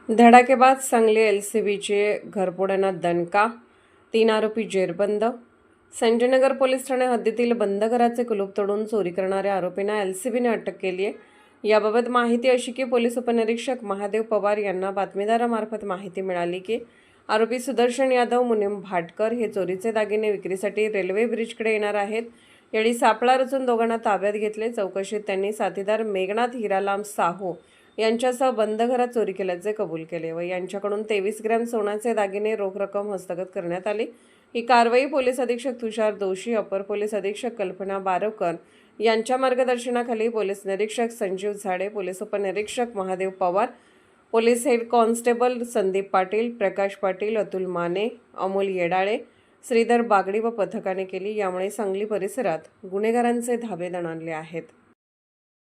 धडाकेबाज सांगली एलसीबीचे घरफोड्यांना दणका, 3 आरोपी जेरबंद. संजयनगर पोलीस ठाणे हद्दीतील बंद घराचे कुलूप तोडून चोरी करणाऱ्या आरोपींना एलसीबीने अटक केली आहे. याबाबत माहिती अशी की पोलीस उपनिरीक्षक महादेव पवार यांना बातमीदारामार्फत माहिती मिळाली की आरोपी सुदर्शन यादव, मुनीम भाटकर हे चोरीचे दागिने विक्रीसाठी रेल्वे ब्रिजकडे येणार आहेत. यावेळी सापळा रचून दोघांना ताब्यात घेतले. चौकशीत त्यांनी साथीदार मेघनाथ हिरालाम साहू यांच्यासह बंद घरात चोरी केल्याचे कबूल केले व यांच्याकडून 23 ग्रॅम सोन्याचे दागिने, रोख रक्कम हस्तगत करण्यात आली. ही कारवाई पोलीस अधीक्षक तुषार दोशी, अपर पोलीस अधीक्षक कल्पना बारवकर यांच्या मार्गदर्शनाखाली पोलीस निरीक्षक संजीव झाडे, पोलीस उपनिरीक्षक Mahadev Pawar, police head constable Sandeep Patil, Prakash Patil, Atul Mane, Amol Yedale, Shridhar Bagadi व पथकाने केली. यामुळे सांगली परिसरात गुन्हेगारांचे धाबे दणाणले आहेत.